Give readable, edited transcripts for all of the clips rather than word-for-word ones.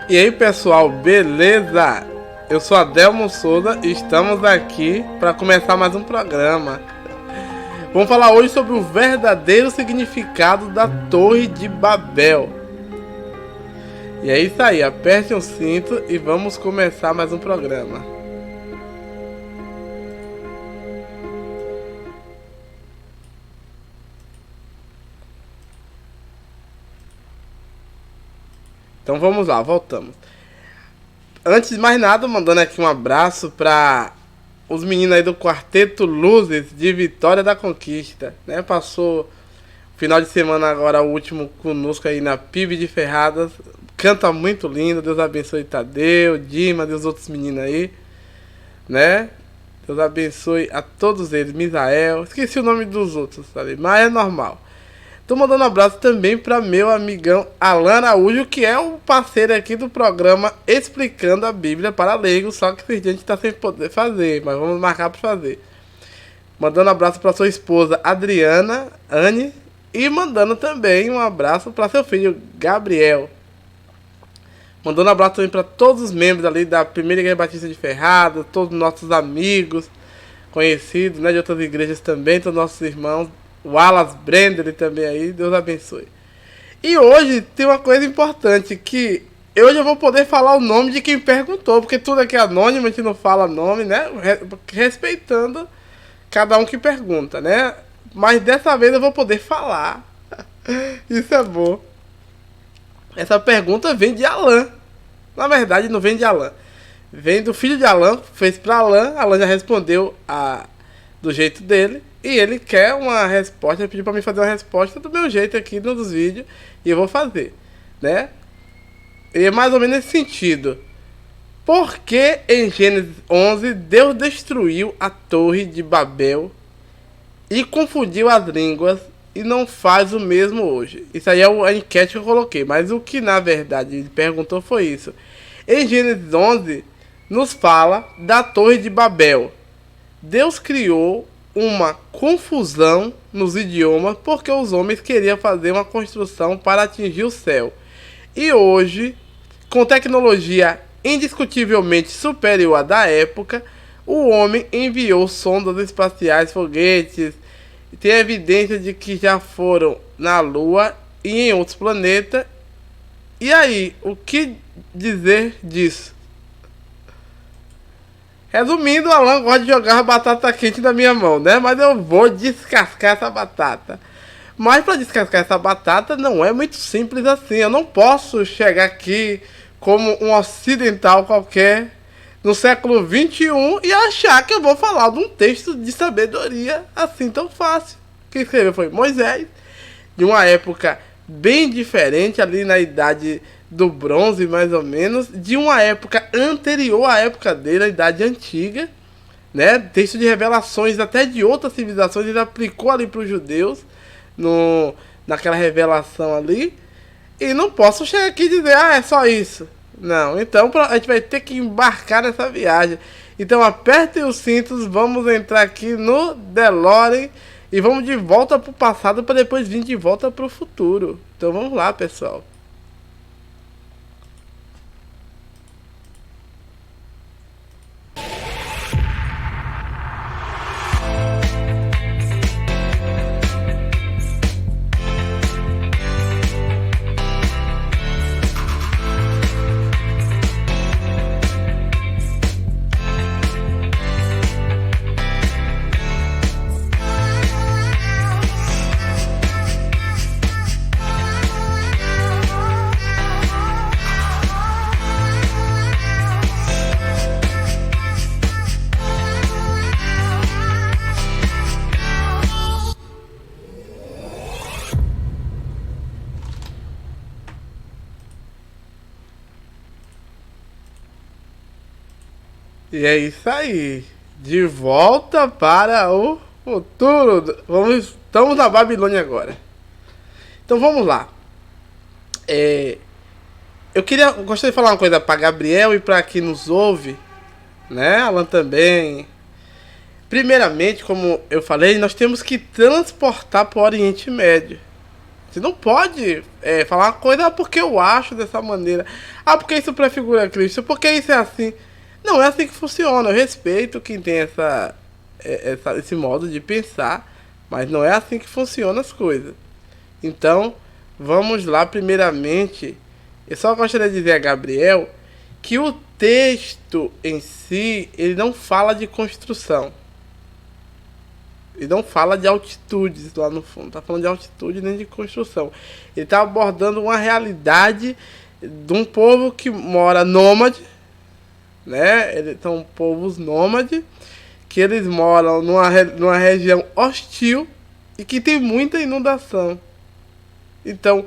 E aí pessoal, beleza? Eu sou Adelmo Souza e estamos aqui para começar mais um programa. Vamos falar hoje sobre o verdadeiro significado da Torre de Babel. E é isso aí, aperte o cinto e vamos começar mais um programa. Então vamos lá, voltamos. Antes de mais nada, mandando aqui um abraço para os meninos aí do Quarteto Luzes de Vitória da Conquista, né? Passou final de semana agora, o último conosco aí na PIB de Ferradas. Canta muito lindo, Deus abençoe Tadeu, Dima e os outros meninos aí, né? Deus abençoe a todos eles, Misael, esqueci o nome dos outros, sabe? Mas é normal. Tô mandando um abraço também para meu amigão Alan Araújo, que é um parceiro aqui do programa Explicando a Bíblia para Leigos, só que a gente tá sem poder fazer, mas vamos marcar para fazer. Mandando um abraço para sua esposa Adriana, Anne, e mandando também um abraço para seu filho Gabriel. Mandando um abraço também para todos os membros ali da Primeira Igreja Batista de Ferrada, todos os nossos amigos, conhecidos, né, de outras igrejas também, todos os nossos irmãos. O Wallace Brender também aí, Deus abençoe. E hoje tem uma coisa importante, que hoje eu vou poder falar o nome de quem perguntou, porque tudo aqui é anônimo, a gente não fala nome, né? Respeitando cada um que pergunta, né? Mas dessa vez eu vou poder falar. Isso é bom. Essa pergunta vem de Alan. Na verdade não vem de Alan. Vem do filho de Alan, fez pra Alan, Alan já respondeu do jeito dele. E ele quer uma resposta, ele pediu pra mim fazer uma resposta do meu jeito aqui nos vídeos. E eu vou fazer, né? E é mais ou menos nesse sentido. Por que em Gênesis 11 Deus destruiu a Torre de Babel e confundiu as línguas e não faz o mesmo hoje? Isso aí é a enquete que eu coloquei, mas o que na verdade ele perguntou foi isso. Em Gênesis 11 nos fala da Torre de Babel. Deus criou uma confusão nos idiomas porque os homens queriam fazer uma construção para atingir o céu. E hoje, com tecnologia indiscutivelmente superior à da época, o homem enviou sondas espaciais, foguetes, tem evidência de que já foram na Lua e em outros planetas. E aí, o que dizer disso? Resumindo, o Alan gosta de jogar a batata quente na minha mão, né? Mas eu vou descascar essa batata. Mas para descascar essa batata não é muito simples assim. Eu não posso chegar aqui como um ocidental qualquer no século 21 e achar que eu vou falar de um texto de sabedoria assim tão fácil. Quem escreveu foi Moisés, de uma época bem diferente, ali na idade do bronze mais ou menos, de uma época anterior à época dele, a idade antiga, né? Texto de revelações até de outras civilizações, ele aplicou ali para os judeus naquela revelação ali. E não posso chegar aqui e dizer, é só isso. Não, então a gente vai ter que embarcar nessa viagem. Então apertem os cintos, vamos entrar aqui no DeLorean e vamos de volta para o passado para depois vir de volta para o futuro. Então vamos lá, pessoal. E é isso aí. De volta para o futuro. Estamos na Babilônia agora. Então vamos lá. Eu gostaria de falar uma coisa para Gabriel e para quem nos ouve, né? Alan também. Primeiramente, como eu falei, nós temos que transportar para o Oriente Médio, Você não pode falar uma coisa porque eu acho dessa maneira. Ah, porque isso prefigura Cristo, porque isso é assim. Não é assim que funciona. Eu respeito quem tem esse modo de pensar, mas não é assim que funcionam as coisas. Então, vamos lá primeiramente. Eu só gostaria de dizer a Gabriel que o texto em si, ele não fala de construção. Ele não fala de altitudes lá no fundo. Tá falando de altitude nem de construção. Ele está abordando uma realidade de um povo que mora nômade, né? Eles são povos nômades, que eles moram numa região hostil e que tem muita inundação. Então,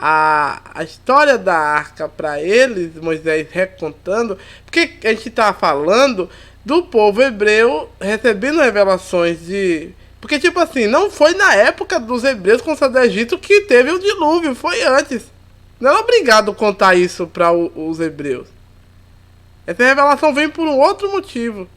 a história da arca para eles, Moisés recontando, porque a gente está falando do povo hebreu recebendo revelações de... Porque, tipo assim, não foi na época dos hebreus com o do Egito que teve o dilúvio, foi antes. Não era obrigado contar isso para os hebreus. Essa revelação vem por um outro motivo.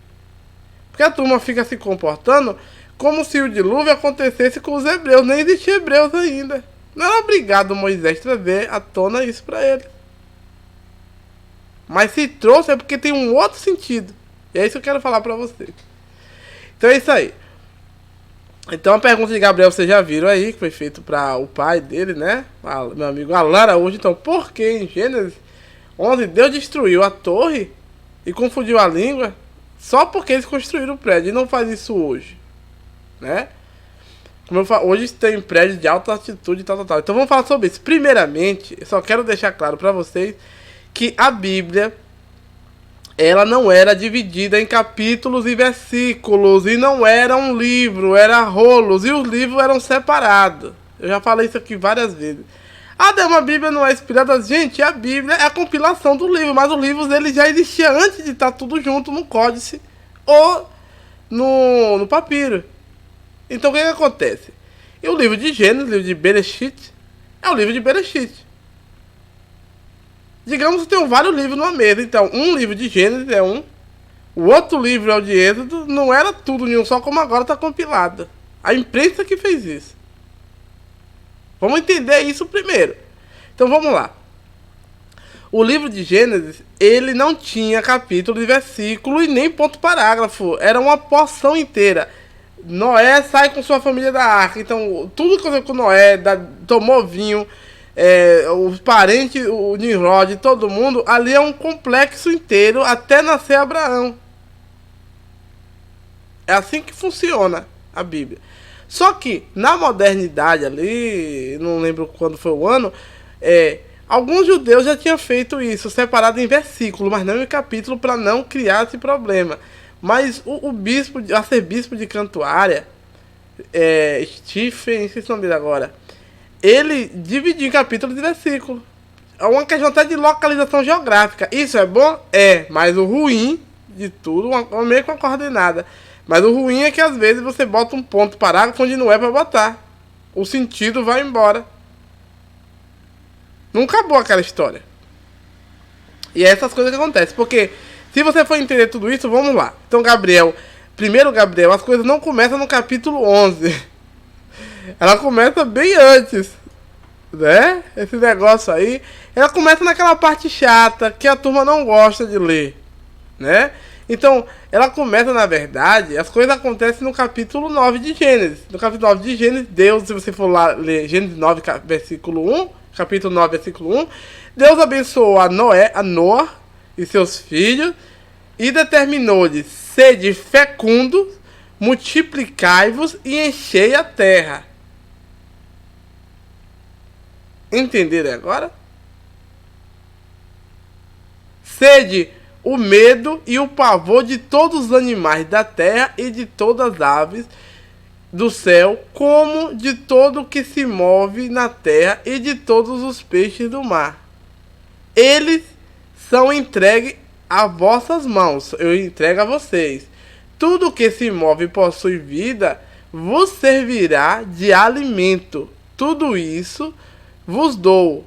Porque a turma fica se comportando como se o dilúvio acontecesse com os hebreus. Nem existia hebreus ainda. Não era obrigado Moisés trazer à tona isso para ele. Mas se trouxe é porque tem um outro sentido. E é isso que eu quero falar para vocês. Então é isso aí. Então a pergunta de Gabriel vocês já viram aí, que foi feito para o pai dele, né? Meu amigo Alan Araújo. Então, por que em Gênesis 11 Deus destruiu a torre e confundiu a língua? Só porque eles construíram o prédio. E não faz isso hoje, né? Como eu falo, hoje tem prédio de alta altitude e tal. Então vamos falar sobre isso. Primeiramente, eu só quero deixar claro para vocês que a Bíblia, ela não era dividida em capítulos e versículos. E não era um livro, era rolos. E os livros eram separados. Eu já falei isso aqui várias vezes. Uma Bíblia não é inspirada. Gente, a Bíblia é a compilação do livro. Mas os livros ele já existia antes de estar tudo junto no códice ou no papiro. Então o que acontece? E o livro de Gênesis, o livro de Bereshit, é o livro de Bereshit. Digamos que tem vários livros numa mesa. Então, um livro de Gênesis é um, o outro livro é o de Êxodo. Não era tudo em um só, como agora está compilado. A imprensa que fez isso. Vamos entender isso primeiro. Então vamos lá. O livro de Gênesis, ele não tinha capítulo e versículo e nem ponto parágrafo. Era uma porção inteira. Noé sai com sua família da arca. Então, tudo que aconteceu com Noé, tomou vinho, os parentes, o Nimrod, todo mundo, ali é um complexo inteiro até nascer Abraão. É assim que funciona a Bíblia. Só que, na modernidade ali, não lembro quando foi o ano, alguns judeus já tinham feito isso, separado em versículo, mas não em capítulo, para não criar esse problema. Mas o bispo, arcebispo de Cantuária, Stephen, esqueci o nome dele agora, ele dividiu em capítulos e versículos. É uma questão até de localização geográfica. Isso é bom? É, mas o ruim de tudo, meio com a coordenada. Mas o ruim é que às vezes você bota um ponto parágrafo onde não é para botar. O sentido vai embora. Não acabou aquela história. E é essas coisas que acontecem, porque... Se você for entender tudo isso, vamos lá. Então, Gabriel, as coisas não começam no capítulo 11. Ela começa bem antes, né? Esse negócio aí. Ela começa naquela parte chata, que a turma não gosta de ler, né? Então, ela começa, na verdade, as coisas acontecem no capítulo 9 de Gênesis. No capítulo 9 de Gênesis, Deus, se você for lá ler Gênesis 9, versículo 1, capítulo 9, versículo 1, Deus abençoou a Noé e seus filhos, e determinou-lhes: sede fecundos, multiplicai-vos e enchei a terra. Entenderam agora? Sede o medo e o pavor de todos os animais da terra e de todas as aves do céu, como de todo o que se move na terra e de todos os peixes do mar. Eles são entregues a vossas mãos, eu entrego a vocês. Tudo que se move e possui vida vos servirá de alimento. Tudo isso vos dou,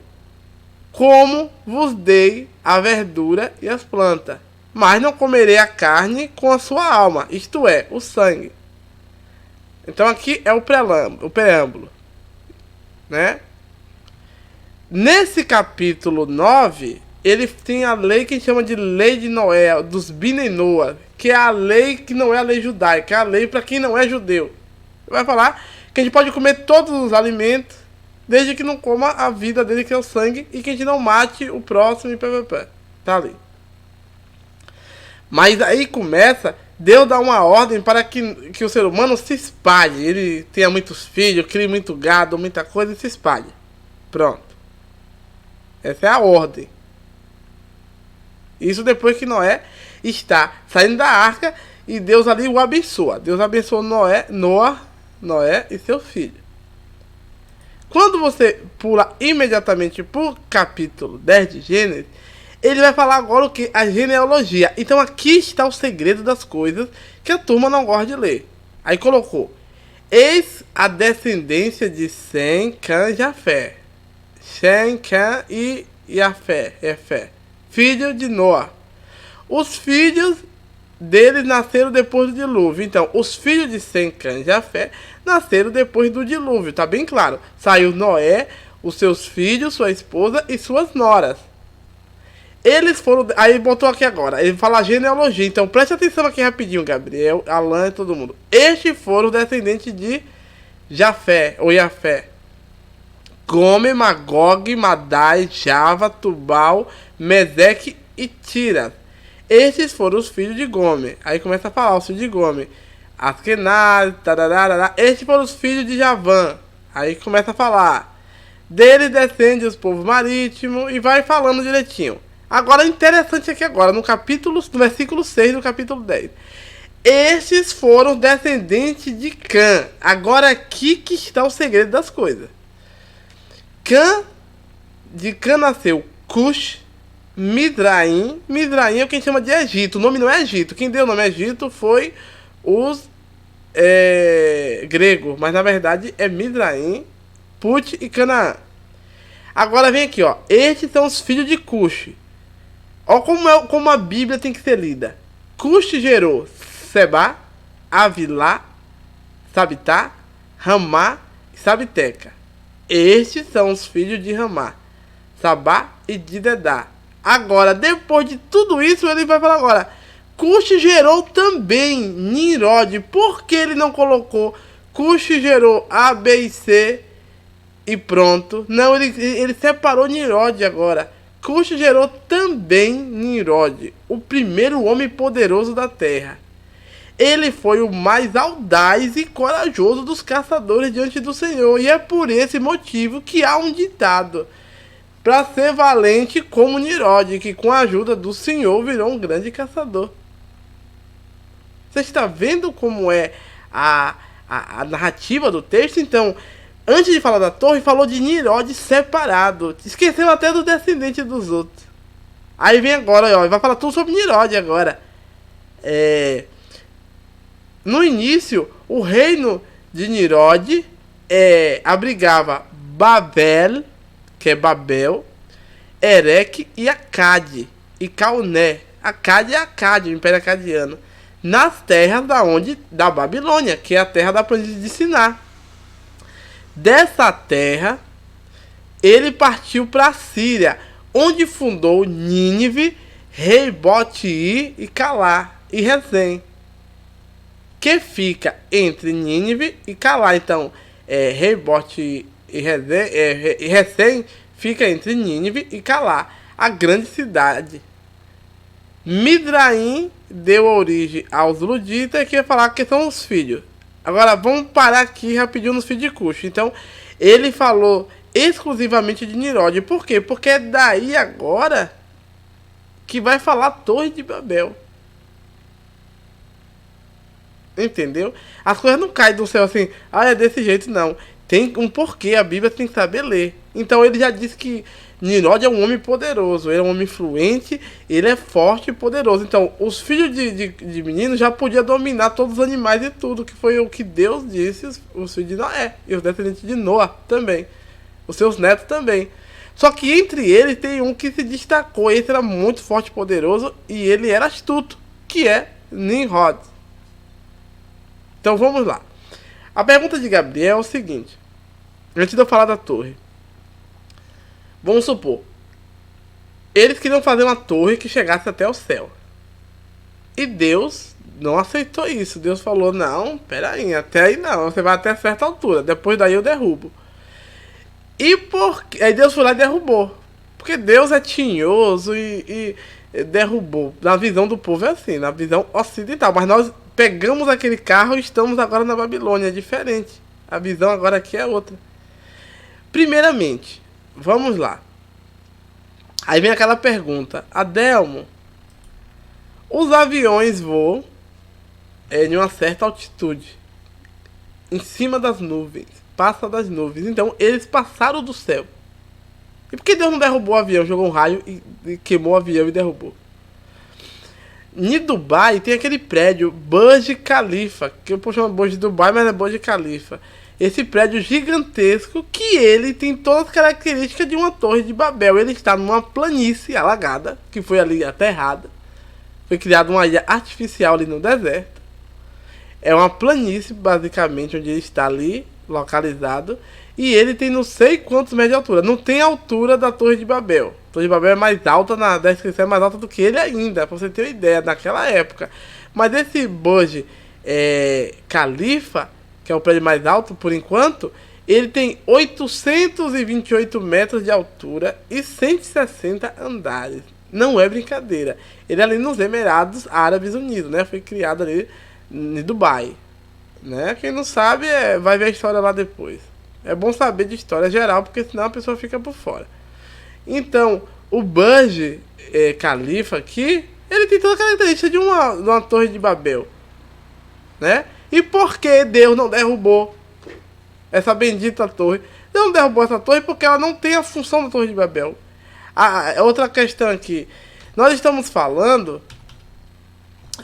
como vos dei a verdura e as plantas. Mas não comerei a carne com a sua alma, isto é, o sangue. Então aqui é o preâmbulo, né? Nesse capítulo 9, ele tem a lei que a gente chama de lei de Noé, dos Bnei Noah, que é a lei que não é a lei judaica, é a lei para quem não é judeu. Vai falar que a gente pode comer todos os alimentos, desde que não coma a vida dele, que é o sangue, e que a gente não mate o próximo e ppp. Tá ali. Mas aí começa, Deus dá uma ordem para que o ser humano se espalhe. Ele tenha muitos filhos, crie muito gado, muita coisa e se espalhe. Pronto. Essa é a ordem. Isso depois que Noé está saindo da arca e Deus ali o abençoa. Deus abençoou Noé e seu filho. Quando você pula imediatamente para o capítulo 10 de Gênesis, ele vai falar agora o que? A genealogia. Então aqui está o segredo das coisas que a turma não gosta de ler. Aí colocou: eis a descendência de Sem, Cã e Jafé. Sem, Cã e Jafé, filho de Noé. Os filhos deles nasceram depois do dilúvio. Então, os filhos de Sem, Cã e Jafé nasceram depois do dilúvio. Tá bem claro. Saiu Noé, os seus filhos, sua esposa e suas noras. Eles foram... Aí botou aqui agora. Ele fala genealogia. Então, preste atenção aqui rapidinho, Gabriel, Alan e todo mundo. Estes foram descendentes de Jafé, ou Jafé. Gomer, Magog, Madai, Java, Tubal, Meseque e Tira. Estes foram os filhos de Gomer. Aí começa a falar os filhos de Gomer. Askenaz, tararara. Estes foram os filhos de Javã. Aí começa a falar. Deles descende os povos marítimos e vai falando direitinho. Agora, interessante aqui agora, no versículo 6 do capítulo 10. Estes foram descendentes de Cã. Agora aqui que está o segredo das coisas. De Cã nasceu Cush, Midraim. Midraim é o que a gente chama de Egito. O nome não é Egito. Quem deu o nome Egito foi os gregos. Mas na verdade é Midraim, Put e Canaã. Agora vem aqui, ó. Estes são os filhos de Cush. Olha como a Bíblia tem que ser lida. Cush gerou Seba, Avilá, Sabitá, Ramá e Sabiteca. Estes são os filhos de Ramá, Sabá e de Dedá. Agora, depois de tudo isso, ele vai falar agora. Cush gerou também Nimrod. Por que ele não colocou Cush gerou A, B e C e pronto? Não, ele separou Nimrod agora. Cush gerou também Nimrod, o primeiro homem poderoso da terra. Ele foi o mais audaz e corajoso dos caçadores diante do Senhor. E é por esse motivo que há um ditado: para ser valente como Nimrod, que com a ajuda do Senhor virou um grande caçador. Você está vendo como é a narrativa do texto? Então, antes de falar da torre, falou de Nimrod separado. Esqueceu até do descendente dos outros. Aí vem agora, ó, vai falar tudo sobre Nimrod agora. No início, o reino de Nimrod abrigava Babel, que é Babel, Ereque e Acade, e Cauné. Acade é Acade, o Império Acadiano. Nas terras da Babilônia, que é a terra da planície de Siná. Dessa terra, ele partiu para a Síria, onde fundou Nínive, Reiboti e Calá e Rezém, que fica entre Nínive e Calá. Então, Reiboti e Rezém fica entre Nínive e Calá, a grande cidade. Midraim deu origem aos luditas, que vai falar que são os filhos. Agora vamos parar aqui rapidinho nos filhos de Cush. Então, ele falou exclusivamente de Nimrod. Por quê? Porque é daí agora que vai falar a Torre de Babel. Entendeu? As coisas não caem do céu assim, é desse jeito, não. Tem um porquê, a Bíblia tem que saber ler. Então ele já disse que Nimrod é um homem poderoso, ele é um homem influente, ele é forte e poderoso. Então, os filhos de meninos já podiam dominar todos os animais e tudo, que foi o que Deus disse, os filhos de Noé, e os descendentes de Noé também, os seus netos também. Só que entre eles tem um que se destacou, esse era muito forte e poderoso, e ele era astuto, que é Nimrod. Então vamos lá. A pergunta de Gabriel é o seguinte, antes de eu falar da torre. Vamos supor, eles queriam fazer uma torre que chegasse até o céu. E Deus não aceitou isso. Deus falou, não, peraí, até aí não, você vai até certa altura, depois daí eu derrubo. Aí Deus foi lá e derrubou. Porque Deus é tinhoso e derrubou. Na visão do povo é assim, na visão ocidental. Mas nós pegamos aquele carro e estamos agora na Babilônia, é diferente. A visão agora aqui é outra. Primeiramente, vamos lá. Aí vem aquela pergunta, Adelmo, os aviões voam em uma certa altitude, em cima das nuvens, passa das nuvens, então eles passaram do céu. E por que Deus não derrubou o avião, jogou um raio e queimou o avião e derrubou? Em Dubai tem aquele prédio Burj Khalifa, que eu chamo Burj Dubai, mas é Burj Khalifa. Esse prédio gigantesco que ele tem todas as características de uma torre de Babel. Ele está numa planície alagada, que foi ali aterrada. Foi criada uma ilha artificial ali no deserto. É uma planície, basicamente, onde ele está ali, localizado. E ele tem não sei quantos metros de altura. Não tem a altura da Torre de Babel. A Torre de Babel é mais alta, na descrição é mais alta do que ele ainda, pra você ter uma ideia, naquela época. Mas esse Burj Khalifa, que é o prédio mais alto por enquanto, ele tem 828 metros de altura e 160 andares. Não é brincadeira. Ele é ali nos Emirados Árabes Unidos, né? Foi criado ali em Dubai, né? Quem não sabe vai ver a história lá depois. É bom saber de história geral, porque senão a pessoa fica por fora. Então, o Burj Khalifa aqui, ele tem toda a característica de uma torre de Babel, né? E por que Deus não derrubou essa bendita torre? Deus não derrubou essa torre porque ela não tem a função da Torre de Babel. Outra questão aqui. Nós estamos falando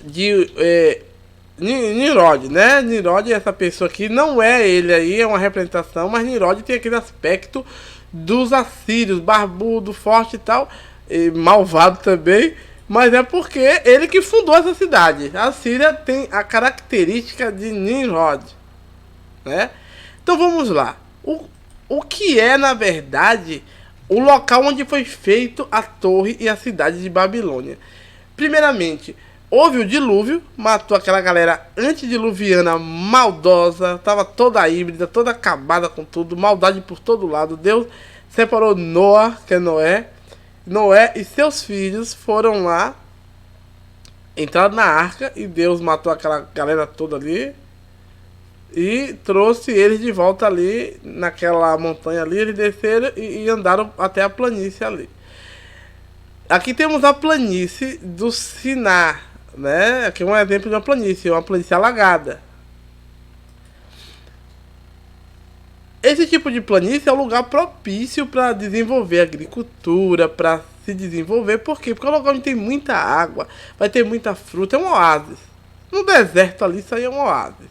de Nimrod, né? Nimrod é essa pessoa aqui, não é ele aí, é uma representação, mas Nimrod tem aquele aspecto dos assírios, barbudo, forte e tal, e malvado também. Mas é porque ele que fundou essa cidade. A Síria tem a característica de Nimrod, né? Então vamos lá. O que é, na verdade, o local onde foi feito a torre e a cidade de Babilônia? Primeiramente, houve o dilúvio, matou aquela galera antediluviana maldosa, estava toda híbrida, toda acabada com tudo, maldade por todo lado. Deus separou Noé, que é Noé. Noé e seus filhos foram lá, entraram na arca e Deus matou aquela galera toda ali e trouxe eles de volta ali naquela montanha ali. Eles desceram e andaram até a planície ali. Aqui temos a planície do Siná, né? Aqui é um exemplo de uma planície alagada. Esse tipo de planície é um lugar propício para desenvolver agricultura, para se desenvolver. Por quê? Porque é um lugar onde tem muita água, vai ter muita fruta, é um oásis. No deserto ali, isso aí é um oásis,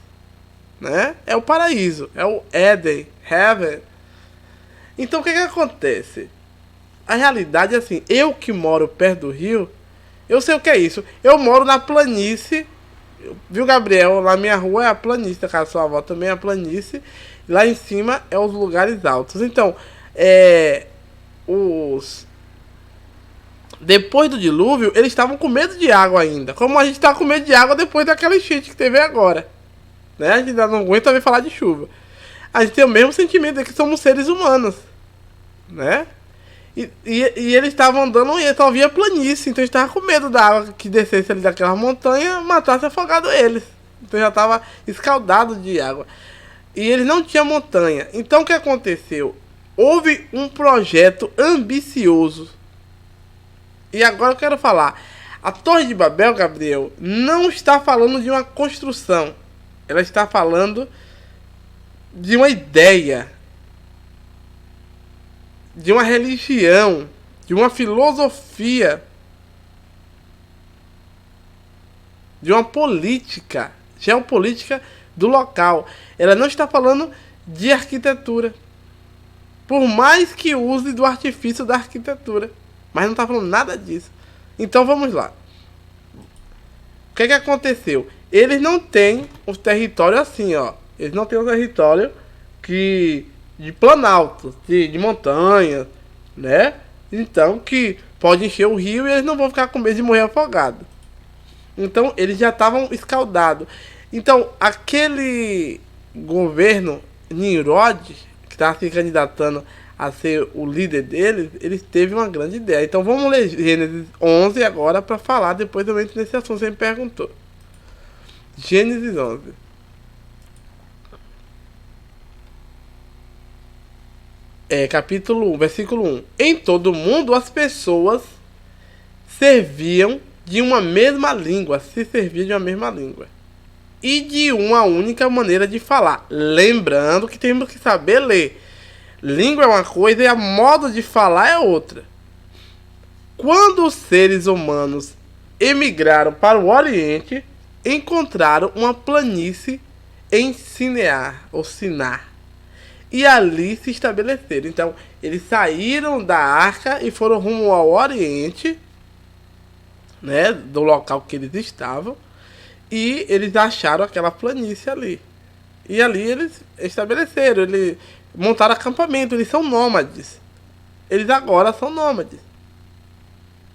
né? É o paraíso, é o Éden, Heaven. Então o que acontece? A realidade é assim, eu que moro perto do rio, eu sei o que é isso. Eu moro na planície, viu, Gabriel? Lá minha rua é a planície, a sua avó também é a planície. Lá em cima é os lugares altos. Então, depois do dilúvio, eles estavam com medo de água ainda. Como a gente está com medo de água depois daquela enchente que teve agora, né? A gente ainda não aguenta ver falar de chuva. A gente tem o mesmo sentimento de que somos seres humanos, né? E eles estavam andando e só via planície. Então eles estavam com medo da água que descesse ali daquela montanha, matasse afogado eles. Então já estava escaldado de água. E eles não tinham montanha. Então o que aconteceu? Houve um projeto ambicioso. E agora eu quero falar. A Torre de Babel, Gabriel, não está falando de uma construção. Ela está falando de uma ideia, de uma religião, de uma filosofia, de uma política, geopolítica do local. Ela não está falando de arquitetura, por mais que use do artifício da arquitetura, mas não está falando nada disso. Então vamos lá. O que aconteceu? Eles não têm os territórios assim, ó. Eles não têm um território de planalto, de montanha, né? Então que pode encher o rio e eles não vão ficar com medo de morrer afogado. Então eles já estavam escaldados. Então aquele governo Nimrod, que estava se candidatando a ser o líder deles, eles teve uma grande ideia. Então vamos ler Gênesis 11 agora para falar, depois eu entro nesse assunto que você me perguntou. Gênesis 11. Capítulo 1, versículo 1. Em todo o mundo as pessoas serviam de uma mesma língua, se servia de uma mesma língua. E de uma única maneira de falar. Lembrando que temos que saber ler. Língua é uma coisa e a modo de falar é outra. Quando os seres humanos emigraram para o Oriente, encontraram uma planície em Sinear, ou Sinar. E ali se estabeleceram. Então, eles saíram da Arca e foram rumo ao Oriente, né, do local que eles estavam, e eles acharam aquela planície ali. E ali eles estabeleceram, eles montaram acampamento, eles são nômades. Eles agora são nômades.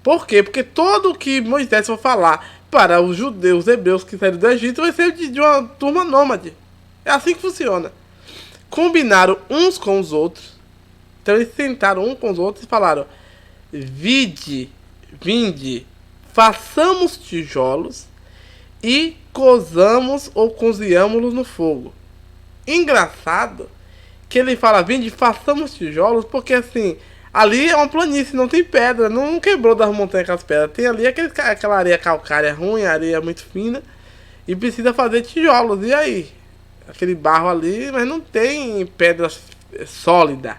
Por quê? Porque tudo que Moisés for falar para os judeus, os hebreus que saíram do Egito vai ser de uma turma nômade. É assim que funciona. Combinaram uns com os outros. Então eles sentaram uns com os outros e falaram: vinde, façamos tijolos e cozamos ou cozinhamos-los no fogo. Engraçado que ele fala: vinde, façamos tijolos, porque assim, ali é uma planície, não tem pedra, não quebrou das montanhas com as pedras. Tem ali aquela areia calcária ruim, areia muito fina, e precisa fazer tijolos. E aí? Aquele barro ali, mas não tem pedra sólida.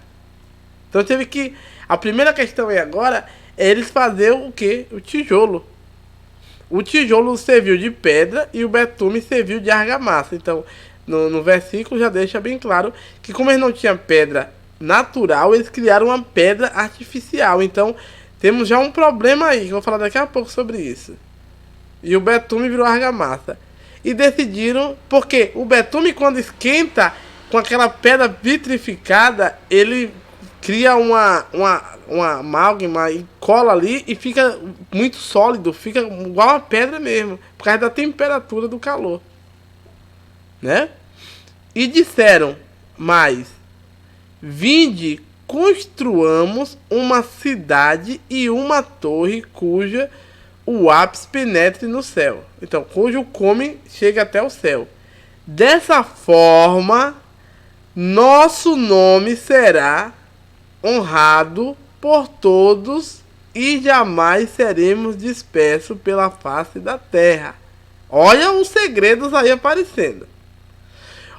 Então teve que... A primeira questão aí agora é eles fazer o que? O tijolo. O tijolo serviu de pedra e o betume serviu de argamassa. Então, no versículo já deixa bem claro que como eles não tinham pedra natural, eles criaram uma pedra artificial. Então, temos já um problema aí, que eu vou falar daqui a pouco sobre isso. E o betume virou argamassa. E decidiram, porque o betume, quando esquenta com aquela pedra vitrificada, ele cria uma amálgama e cola ali e fica muito sólido, fica igual a pedra mesmo, por causa da temperatura do calor, né? E disseram mais: vinde, construamos uma cidade e uma torre cuja o ápice penetre no céu. Então, cujo cume chega até o céu. Dessa forma, nosso nome será honrado por todos e jamais seremos dispersos pela face da terra. Olha os segredos aí aparecendo.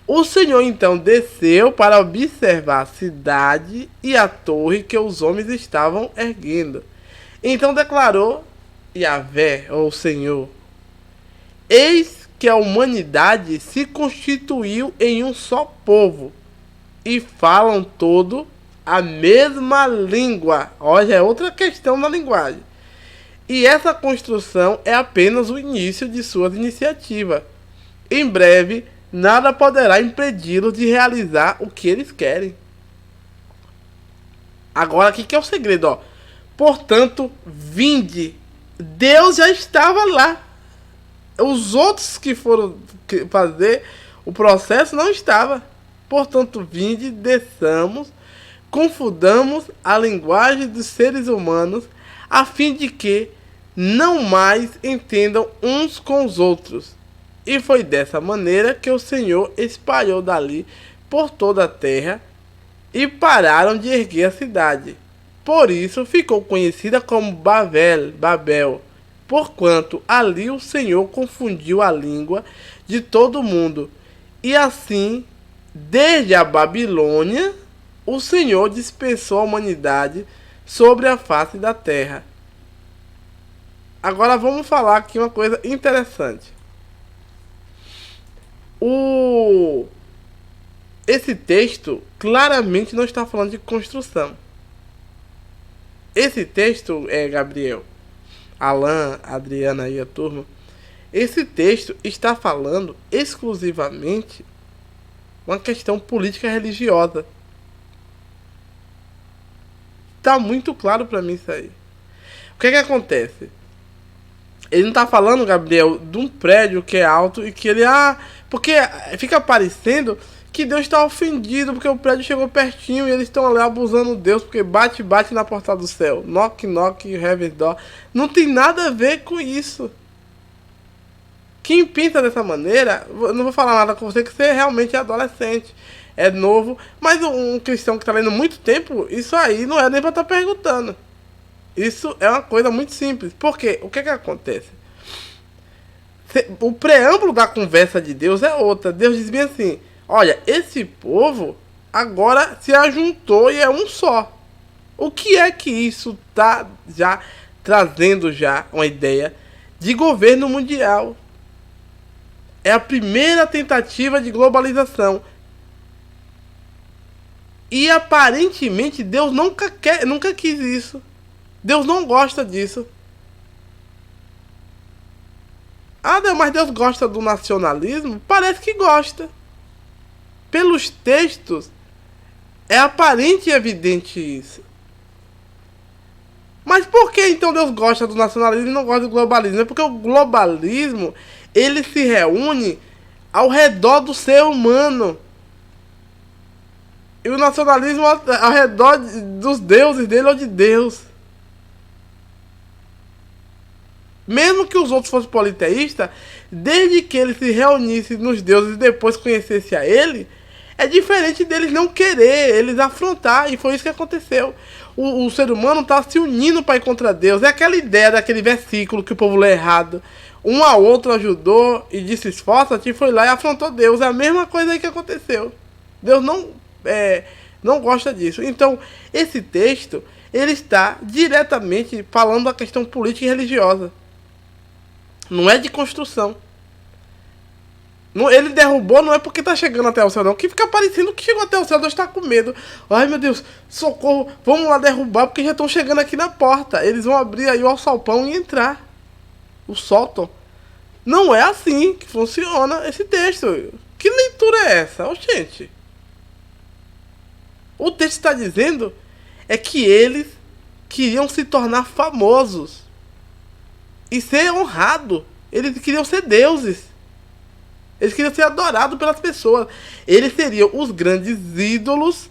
O Senhor então desceu para observar a cidade e a torre que os homens estavam erguendo. Então declarou Yahvé, ou Senhor: eis que a humanidade se constituiu em um só povo, e falam todo a mesma língua. Olha, é outra questão da linguagem. E essa construção é apenas o início de suas iniciativas. Em breve, nada poderá impedi-los de realizar o que eles querem. Agora, aqui que é o segredo, ó. Portanto, vinde. Deus já estava lá. Os outros que foram fazer o processo não estavam. Portanto, vinde, desçamos, confundamos a linguagem dos seres humanos, a fim de que não mais entendam uns com os outros. E foi dessa maneira que o Senhor espalhou dali por toda a terra, e pararam de erguer a cidade. Por isso ficou conhecida como Babel, porquanto ali o Senhor confundiu a língua de todo mundo. E assim, desde a Babilônia, o Senhor dispersou a humanidade sobre a face da terra. Agora vamos falar aqui uma coisa interessante. Esse texto claramente não está falando de construção. Esse texto, Gabriel, Alan, Adriana e a turma, esse texto está falando exclusivamente uma questão política religiosa. tá muito claro pra mim isso aí. O que acontece? Ele não tá falando, Gabriel, de um prédio que é alto e que ele... porque fica parecendo que Deus está ofendido porque o prédio chegou pertinho e eles estão ali abusando de Deus porque bate na porta do céu. Knock, knock, heaven's door. Não tem nada a ver com isso. Quem pensa dessa maneira, eu não vou falar nada com você que você realmente é adolescente, é novo, mas um cristão que está lendo muito tempo, isso aí não é nem para estar perguntando. Isso é uma coisa muito simples. Porque o que acontece? O preâmbulo da conversa de Deus é outra. Deus diz bem assim: olha, esse povo agora se ajuntou e é um só. O que é que isso está já trazendo já uma ideia de governo mundial? É a primeira tentativa de globalização. E aparentemente Deus nunca quis isso. Deus não gosta disso. Mas Deus gosta do nacionalismo? Parece que gosta. Pelos textos, é aparente e evidente isso. Mas por que então Deus gosta do nacionalismo e não gosta do globalismo? É porque o globalismo, ele se reúne ao redor do ser humano. E o nacionalismo ao redor dos deuses dele ou de Deus. Mesmo que os outros fossem politeístas, desde que eles se reunissem nos deuses e depois conhecessem a ele, é diferente deles não querer, eles afrontar, e foi isso que aconteceu. O ser humano está se unindo para ir contra Deus. É aquela ideia daquele versículo que o povo lê errado. Um ao outro ajudou e disse esforça-te, e foi lá e afrontou Deus. É a mesma coisa aí que aconteceu. Deus não gosta disso. Então, esse texto, ele está diretamente falando da questão política e religiosa. Não é de construção. Não, ele derrubou, não é porque está chegando até o céu, não. Que fica parecendo que chegou até o céu, Deus está com medo. Ai, meu Deus, socorro, vamos lá derrubar, porque já estão chegando aqui na porta. Eles vão abrir aí o alçapão e entrar. O sótão. Não é assim que funciona esse texto. Que leitura é essa? Gente. O texto está dizendo é que eles queriam se tornar famosos e ser honrados. Eles queriam ser deuses. Eles queriam ser adorados pelas pessoas. Eles seriam os grandes ídolos.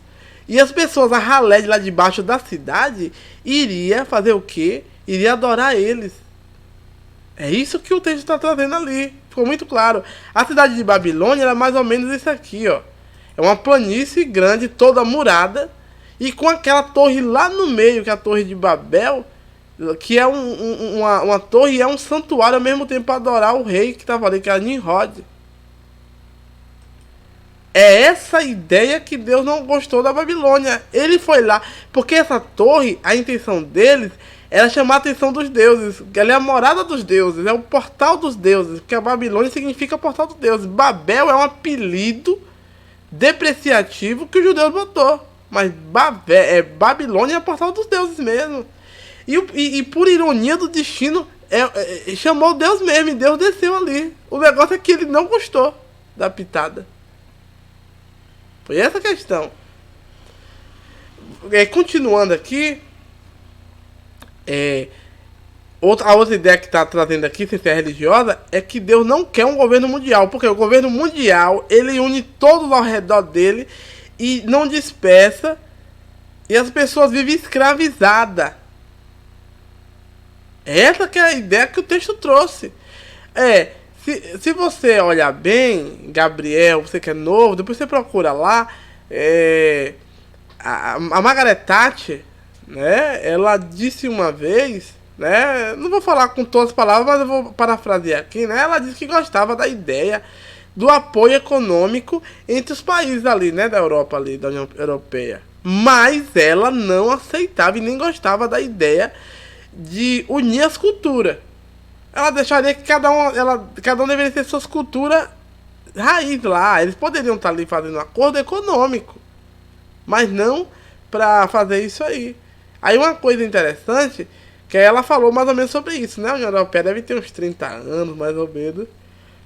E as pessoas, a ralé de lá debaixo da cidade, iria fazer o quê? Iria adorar eles. É isso que o texto está trazendo ali. Ficou muito claro. A cidade de Babilônia era mais ou menos isso aqui, ó. É uma planície grande, toda murada. E com aquela torre lá no meio, que é a Torre de Babel, que é uma torre e é um santuário ao mesmo tempo para adorar o rei que estava ali, que era Nimrod. É essa ideia que Deus não gostou da Babilônia. Ele foi lá, porque essa torre, a intenção deles era chamar a atenção dos deuses. Ela é a morada dos deuses, é o portal dos deuses, porque a Babilônia significa portal dos deuses. Babel é um apelido depreciativo que os judeus botou. Mas Babilônia é o portal dos deuses mesmo. E por ironia do destino, chamou Deus mesmo, e Deus desceu ali. O negócio é que ele não gostou da pitada. Foi essa a questão. Continuando aqui, a outra ideia que está trazendo aqui, sem ser religiosa, é que Deus não quer um governo mundial. Porque o governo mundial, ele une todos ao redor dele e não dispersa. E as pessoas vivem escravizadas. Essa que é a ideia que o texto trouxe. Se você olhar bem, Gabriel, você que é novo, depois você procura lá, a Margaret Thatcher, né, ela disse uma vez, né, não vou falar com todas as palavras, mas eu vou parafrasear aqui, né, ela disse que gostava da ideia do apoio econômico entre os países ali, né, da Europa ali, da União Europeia. Mas ela não aceitava e nem gostava da ideia de unir as culturas. Ela deixaria que cada um deveria ter suas culturas raiz lá. Eles poderiam estar ali fazendo um acordo econômico, mas não para fazer isso aí. Aí uma coisa interessante, que ela falou mais ou menos sobre isso, né? A União Europeia deve ter uns 30 anos, mais ou menos,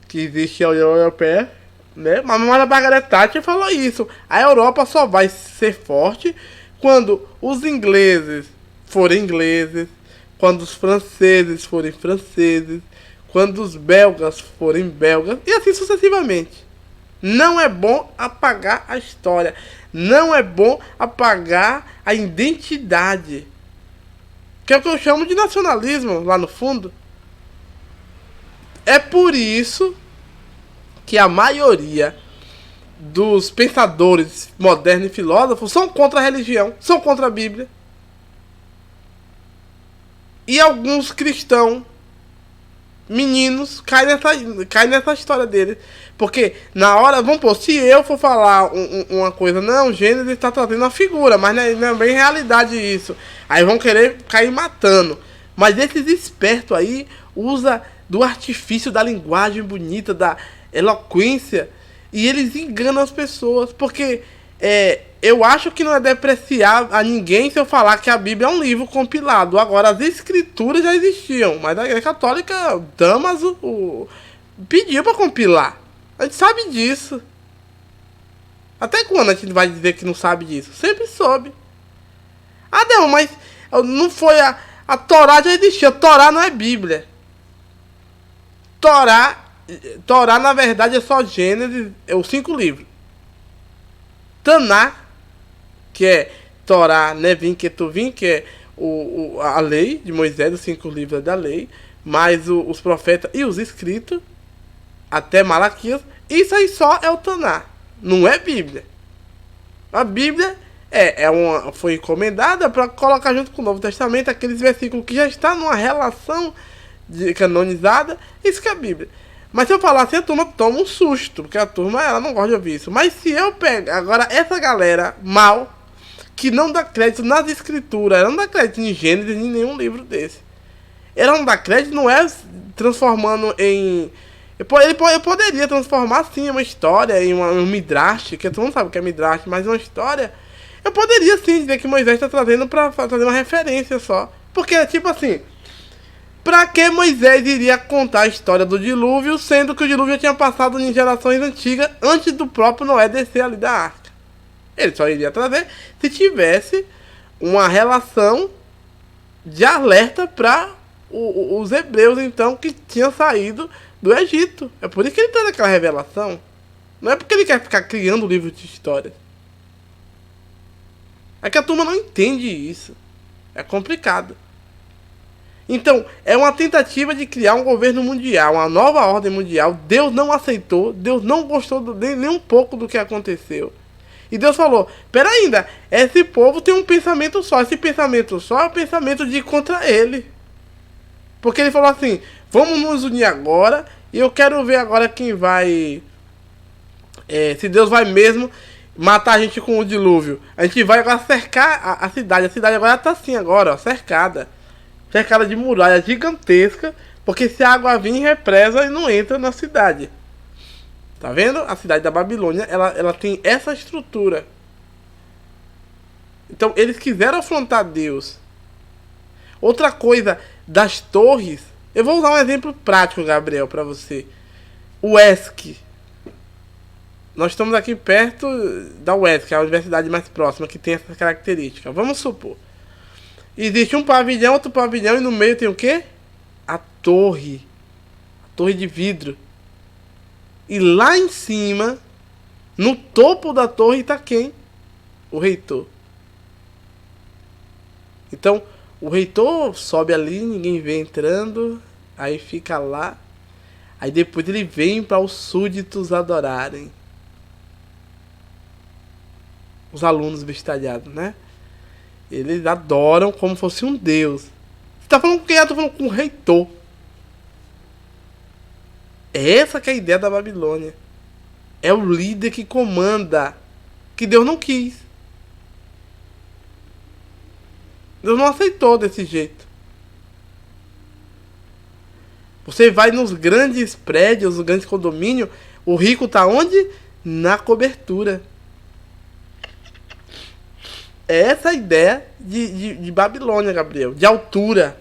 que existe a União Europeia, né? Mas a Margaret Thatcher falou isso. A Europa só vai ser forte quando os ingleses forem ingleses, quando os franceses forem franceses, quando os belgas forem belgas, e assim sucessivamente. Não é bom apagar a história. Não é bom apagar a identidade. Que é o que eu chamo de nacionalismo, lá no fundo. É por isso que a maioria dos pensadores modernos e filósofos são contra a religião, são contra a Bíblia. E alguns cristãos, meninos, caem nessa história dele. Porque na hora, vamos pôr, se eu for falar uma coisa, não, Gênesis está trazendo uma figura, mas não é bem realidade isso. Aí vão querer cair matando. Mas esses espertos aí usa do artifício da linguagem bonita, da eloquência, e eles enganam as pessoas. Porque eu acho que não é depreciar a ninguém se eu falar que a Bíblia é um livro compilado. Agora, as escrituras já existiam, mas a Igreja Católica, Damaso, pediu para compilar. A gente sabe disso. Até quando a gente vai dizer que não sabe disso? Sempre soube. Ah, não, mas não foi a Torá já existia. Torá não é Bíblia. Torá na verdade é só Gênesis, os 5 livros. Taná, que é Torá, Nevim, Ketuvim, que é a lei de Moisés, os 5 livros da lei, mais os profetas e os escritos, até Malaquias. Isso aí só é o Taná, não é Bíblia. A Bíblia foi encomendada para colocar junto com o Novo Testamento aqueles versículos que já estão numa relação canonizada. Isso que é a Bíblia. Mas se eu falar assim, a turma toma um susto, porque a turma ela não gosta de ouvir isso. Mas se eu pegar agora essa galera mal, que não dá crédito nas escrituras, ela não dá crédito em Gênesis, em nenhum livro desse. Ela não dá crédito, não é transformando em... Eu poderia transformar sim uma história em um midrash, que todo mundo sabe o que é midrash, mas uma história... Eu poderia sim dizer que Moisés está trazendo para fazer uma referência só. Porque, tipo assim... Pra que Moisés iria contar a história do dilúvio, sendo que o dilúvio já tinha passado em gerações antigas, antes do próprio Noé descer ali da arca? Ele só iria trazer se tivesse uma relação de alerta para os hebreus, então, que tinham saído do Egito. É por isso que ele traz aquela revelação. Não é porque ele quer ficar criando livro de histórias. É que a turma não entende isso. É complicado. Então, é uma tentativa de criar um governo mundial, uma nova ordem mundial. Deus não aceitou, Deus não gostou nem um pouco do que aconteceu. E Deus falou, pera ainda, esse povo tem um pensamento só, esse pensamento só é o pensamento de ir contra ele. Porque ele falou assim, vamos nos unir agora, e eu quero ver agora quem vai... se Deus vai mesmo matar a gente com o dilúvio. A gente vai agora cercar a cidade agora está assim agora, ó, cercada de muralha gigantesca, porque se a água vir represa e não entra na cidade. Tá vendo? A cidade da Babilônia, ela tem essa estrutura. Então, eles quiseram afrontar Deus. Outra coisa, das torres... Eu vou usar um exemplo prático, Gabriel, para você. O ESC. Nós estamos aqui perto da UESC, que é a universidade mais próxima, que tem essa característica. Vamos supor. Existe um pavilhão, outro pavilhão, e no meio tem o quê? A torre. A torre de vidro. E lá em cima, no topo da torre, está quem? O reitor. Então, o reitor sobe ali, ninguém vê entrando, aí fica lá. Aí depois ele vem para os súditos adorarem. Os alunos bestalhados, né? Eles adoram como fosse um deus. Você tá falando com quem? Eu tô falando com o reitor. É essa que é a ideia da Babilônia. É o líder que comanda. Que Deus não quis. Deus não aceitou desse jeito. Você vai nos grandes prédios, nos grandes condomínios. O rico tá onde? Na cobertura. É essa a ideia de Babilônia, Gabriel. De altura.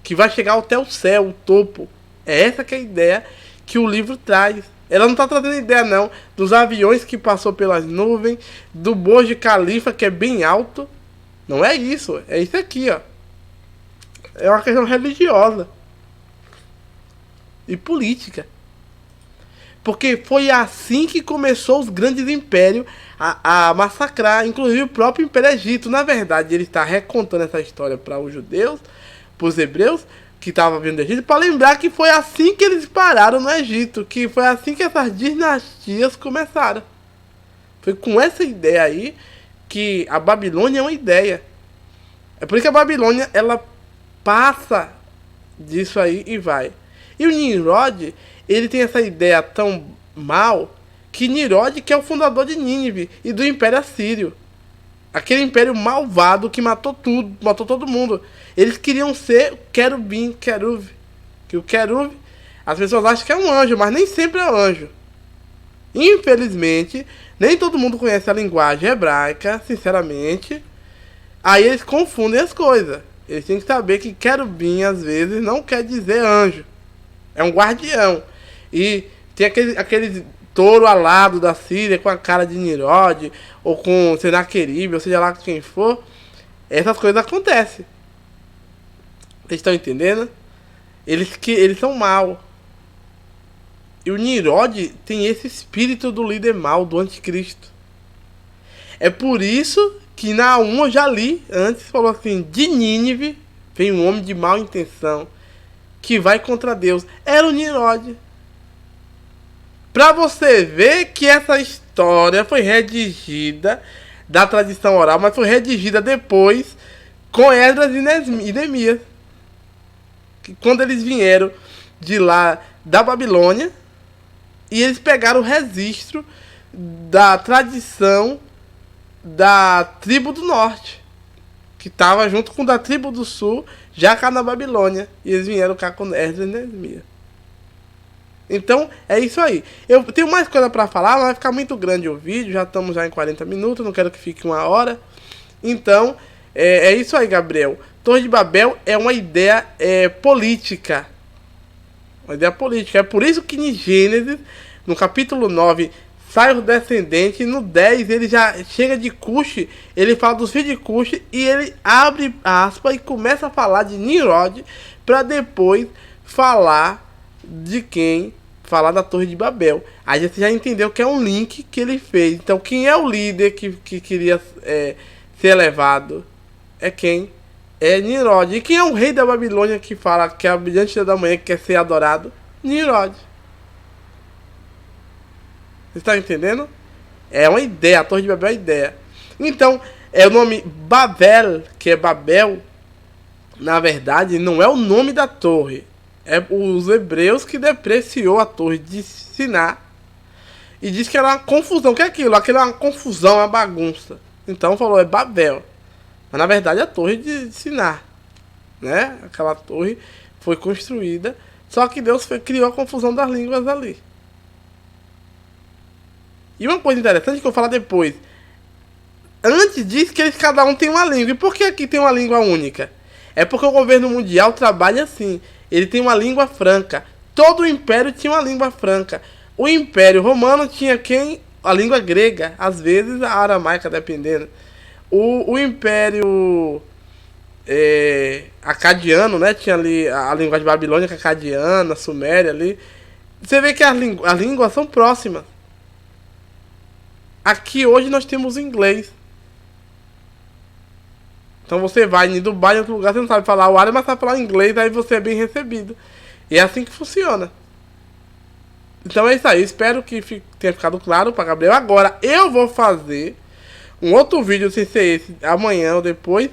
Que vai chegar até o céu, o topo. É essa que é a ideia que o livro traz. Ela não tá trazendo ideia, não, dos aviões que passou pelas nuvens, do Burj Khalifa, que é bem alto. Não é isso. É isso aqui, ó. É uma questão religiosa e política. Porque foi assim que começou os grandes impérios a massacrar, inclusive o próprio Império Egito. Na verdade, ele está recontando essa história para os judeus, para os hebreus, que estavam vindo do Egito, para lembrar que foi assim que eles pararam no Egito, que foi assim que essas dinastias começaram. Foi com essa ideia aí que a Babilônia é uma ideia. É por isso que a Babilônia, ela passa disso aí e vai. E o Nimrod, ele tem essa ideia tão mal que Nimrod, que é o fundador de Nínive e do Império Assírio. Aquele império malvado que matou tudo, matou todo mundo. Eles queriam ser querubim, querub. Que o querub, as pessoas acham que é um anjo, mas nem sempre é um anjo. Infelizmente, nem todo mundo conhece a linguagem hebraica, sinceramente. Aí eles confundem as coisas. Eles têm que saber que querubim, às vezes, não quer dizer anjo. É um guardião. E tem aquele touro alado da Síria com a cara de Nimrod, ou com Senaqueribe, ou seja lá quem for. Essas coisas acontecem. Vocês estão entendendo? Eles são maus. E o Nimrod tem esse espírito do líder mau, do anticristo. É por isso que na 1 eu já li antes, falou assim, de Nínive vem um homem de má intenção que vai contra Deus. Era o Nimrod. Pra você ver que essa história foi redigida da tradição oral, mas foi redigida depois com Esdras e Neemias. Que quando eles vieram de lá da Babilônia, e eles pegaram o registro da tradição da tribo do norte, que estava junto com da tribo do sul, já cá na Babilônia. E eles vieram cá com Esdras e Neemias. Então, é isso aí. Eu tenho mais coisa para falar, mas vai ficar muito grande o vídeo. Já estamos em 40 minutos, não quero que fique 1 hora. Então, é isso aí, Gabriel. Torre de Babel é uma ideia política. Uma ideia política. É por isso que em Gênesis, no capítulo 9, sai o descendente. E no 10, ele já chega de Cush. Ele fala dos filhos de Cush. E ele abre aspas e começa a falar de Nimrod. Para depois falar de quem? Falar da Torre de Babel. Aí você já entendeu que é um link que ele fez. Então quem é o líder que queria ser elevado? É quem? É Nimrod. E quem é o rei da Babilônia que fala que é a brilhante da manhã que quer ser adorado? Nimrod. Você está entendendo? É uma ideia. A Torre de Babel é uma ideia. Então, é o nome Babel, que é Babel. Na verdade, não é o nome da torre. É os hebreus que depreciou a torre de Sinar e disse que era uma confusão. O que é aquilo? Aquilo é uma confusão, uma bagunça. Então falou, é Babel. Mas na verdade é a torre de Sinar, né? Aquela torre foi construída, só que Deus criou a confusão das línguas ali. E uma coisa interessante que eu vou falar depois. Antes disso que eles cada um tem uma língua. E por que aqui tem uma língua única? É porque o governo mundial trabalha assim. Ele tem uma língua franca. Todo o império tinha uma língua franca. O império romano tinha quem? A língua grega. Às vezes a aramaica, dependendo. O império acadiano, né? Tinha ali a linguagem babilônica, acadiana, suméria ali. Você vê que as línguas são próximas. Aqui hoje nós temos inglês. Então você vai em Dubai, em outro lugar, você não sabe falar o árabe, mas sabe falar inglês, aí você é bem recebido. E é assim que funciona. Então é isso aí, espero que tenha ficado claro para Gabriel. Agora eu vou fazer um outro vídeo, sem ser esse, amanhã ou depois,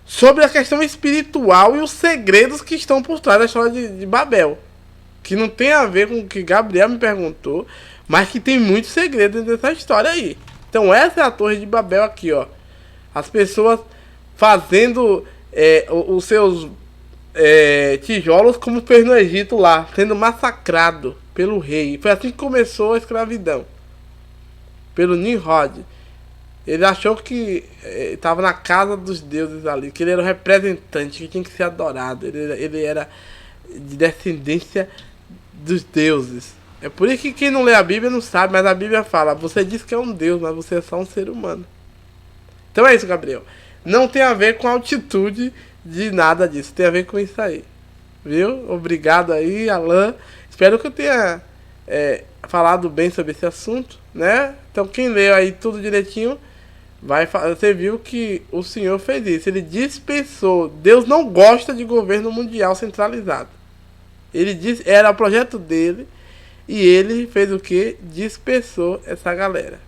sobre a questão espiritual e os segredos que estão por trás da história de Babel. Que não tem a ver com o que Gabriel me perguntou, mas que tem muitos segredos dessa história aí. Então essa é a Torre de Babel aqui, ó. As pessoas fazendo os seus tijolos como fez no Egito lá, sendo massacrado pelo rei. Foi assim que começou a escravidão, pelo Nimrod. Ele achou que estava na casa dos deuses ali, que ele era o representante, que tinha que ser adorado. Ele era de descendência dos deuses. É por isso que quem não lê a Bíblia não sabe, mas a Bíblia fala, você diz que é um Deus, mas você é só um ser humano. Então é isso, Gabriel. Não tem a ver com a altitude de nada disso, tem a ver com isso aí. Viu? Obrigado aí, Alan. Espero que eu tenha falado bem sobre esse assunto, né? Então quem leu aí tudo direitinho, você viu que o Senhor fez isso. Ele dispensou. Deus não gosta de governo mundial centralizado. Ele disse, era o projeto dele, e ele fez o que? Dispersou essa galera.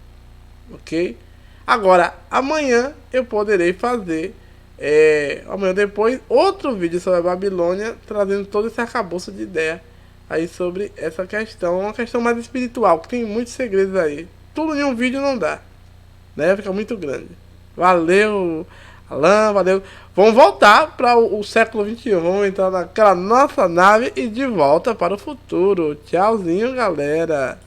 Ok? Agora, amanhã eu poderei fazer, amanhã depois, outro vídeo sobre a Babilônia, trazendo todo esse arcabouço de ideia aí sobre essa questão. Uma questão mais espiritual, que tem muitos segredos aí. Tudo em um vídeo não dá, né? Fica muito grande. Valeu, Alan, valeu. Vamos voltar para o século XXI. Vamos entrar naquela nossa nave e de volta para o futuro. Tchauzinho, galera.